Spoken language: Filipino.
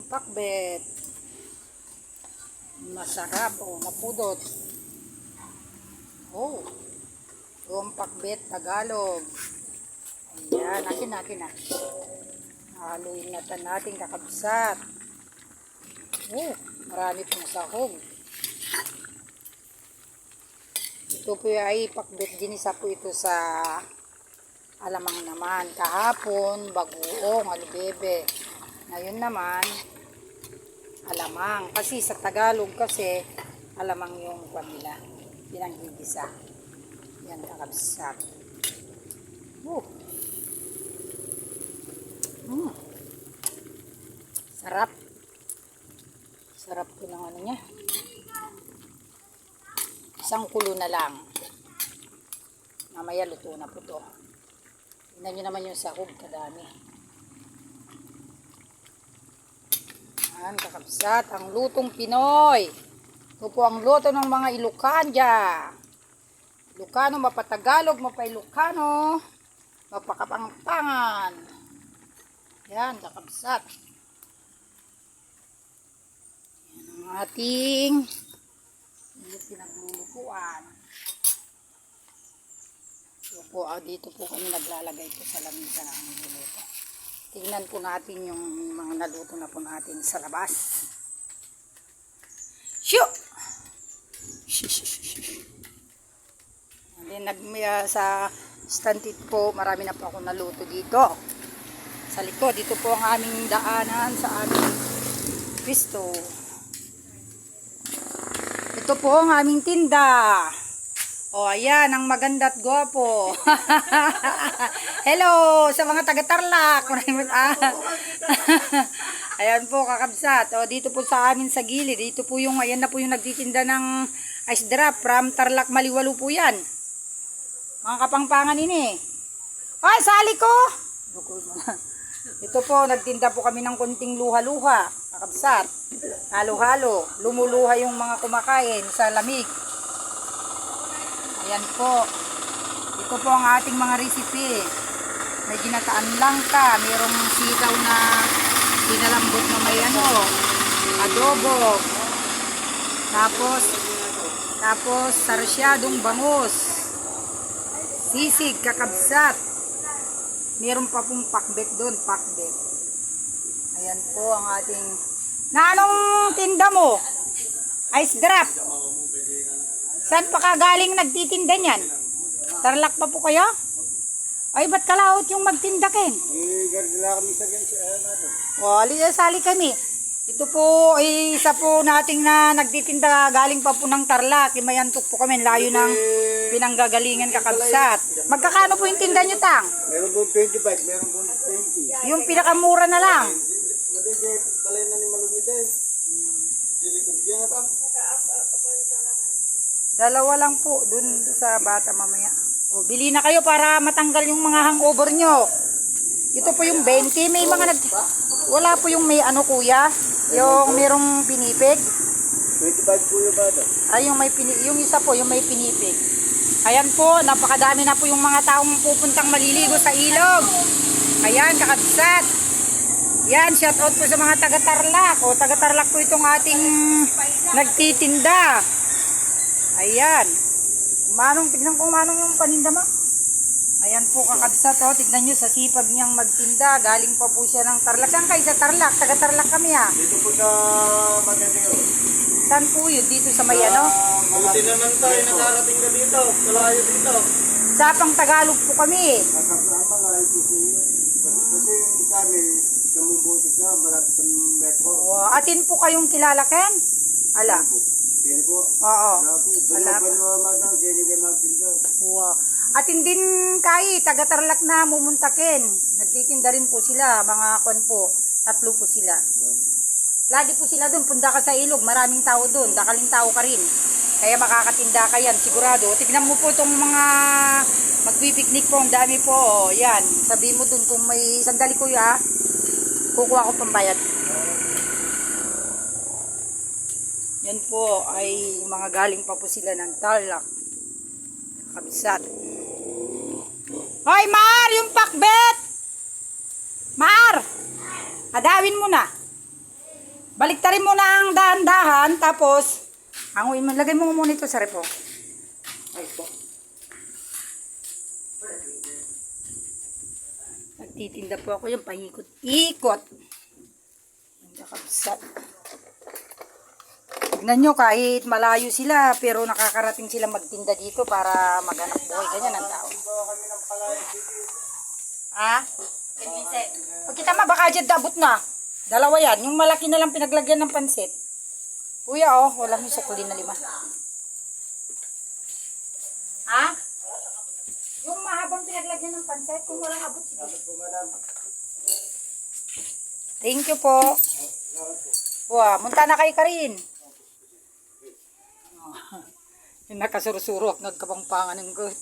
pakbet. Masarap o mapudot. Oh, yung pakbet Tagalog. Ayan, akin na. Haluin natin kakabsat. Oh, marami pong sahog. Ito po ay pakbet ginisa po ito sa alamang naman. Kahapon, bagoong, alubebe. Ngayon naman, alamang. Kasi sa Tagalog kasi, alamang yung pamila. Pinanggigisa. Yan, kakabsat. Sarap. Sarap po ng ano niya. Isang kulo na lang. Mamaya luto na po to. Tingnan nyo naman yung sahog, kadami. Yan, kakabsat. Ang lutong Pinoy. Ito po ang luto ng mga Ilocanja. Ilocano, mapatagalog, mapailocano, mapakapangpangan. Yan, kakabsat. Yan ang ating pinaglulutuan. So po, dito po kami naglalagay po sa lamisa ng niluluto. Tingnan po natin yung mga naluto na po natin sa labas. Shoo! And then sa stantit po, marami na po ako naluto dito. Sa likod, dito po ang aming daanan sa aming pisto. Ito po ang aming tinda. O, ayan, ang maganda at gwapo. Hello, sa mga taga-Tarlac. Ayan po, kakabsat. O, dito po sa amin sa gilid. Dito po yung, ayan na po yung nagtitinda ng ice drop from Tarlac, Maliwalo po yan. Mga kapangpangan ini. Ay, sali ko! Ito po, nagtinda po kami ng konting luha-luha. Kakabsat. Halo-halo. Lumuluha yung mga kumakain sa lamig. Ayan po. Ito po ang ating mga recipe. May ginataan langka. Mayroong sitaw na pinalambot na may adobo. Tapos sarsyadong bangus. Sisig, kakabsat. Meron pa pong pakbet doon, pakbet. Ayan po ang ating... Na anong tinda mo? Ice drop. Saan pa kagaling nagtitinda niyan? Tarlac pa po kayo? Ay, ba't kalaot yung magtinda ken? Wali, sali kami. Ito po ay isa po nating na nagtitinda galing pa po ng Tarlac. Mayantok po kami, layo ng pinanggagalingan kakabsat. Magkakano po yung tinda nyo, Tang? Meron po 25, meron po 20. Yung pinakamura na lang. Dalawa lang po dun sa bata mamaya. O, bili na kayo para matanggal yung mga hangover nyo. Ito po yung 20. May mga wala po yung may ano kuya. Yung mayroong pinipig. 25 po yung bata. Ay, yung isa po, yung may pinipig. Ayan po, napakadami na po yung mga taong pupuntang maliligo sa ilog. Ayan, kakabsat. Yan, shout out po sa mga taga-Tarlac. O, taga-Tarlac po itong ating nagtitinda. Ayan. Tignan ko manong yung paninda mo. Ayan po, kakabsat. O, tignan nyo sa sipag niyang magtinda. Galing pa po siya ng Tarlac. Saan kayo sa Tarlac? Taga-Tarlac kami ha. Dito po sa Magandang. Saan po yun? Dito sa Mayano? Buti naman tayo nakarating ka dito. Malayo dito. Sa pang Tagalog po kami. Nakasama malayo po sa iyo. Kasi sa amin, kamumbuti ka, malapit sa metro. Atin po kayong kilala, Ken? Ala. Sino po? Oo. Ala po. Madang, sino kayo magtinda? Wow. Atin din kay taga-Tarlac na mumuntakin. Nagtitinda rin po sila, mga kon po. 3 po sila. Lagi po sila doon, punta ka sa ilog, maraming tao doon, dakaling tao ka rin. Kaya makakatinda ka yan, sigurado. Tignan mo po itong mga magpipiknik po, ang dami po. O, yan, sabi mo doon kung may sandali kuya, kukuha ko pambayad. Yan po ay mga galing pa po sila ng Tarlac. Kabisat. Hoy, Mar! Yung pakbet! Mar! Adawin mo na. Baliktarin mo na ang dahan-dahan, tapos, hanguin mo, lagay mo muna ito sa repo. Ay po. Nagtitinda po ako yung paikot-ikot. Ang kakabsat. Tignan nyo, kahit malayo sila, pero nakakarating sila magtinda dito para maghanap buhay. Ganyan ang tao. Ha? Pag kita baka dyan dabot na. Dalawa yan. Yung malaki na lang pinaglagyan ng pansit. Kuya, oh, walang yung sukli na 5. Ha? Yung mahabang pinaglagyan ng pansit, kung walang abot, sige. Thank you po. Wow, munta na kay Karin. Yung nakasursurok, nagkabangpangan ng good.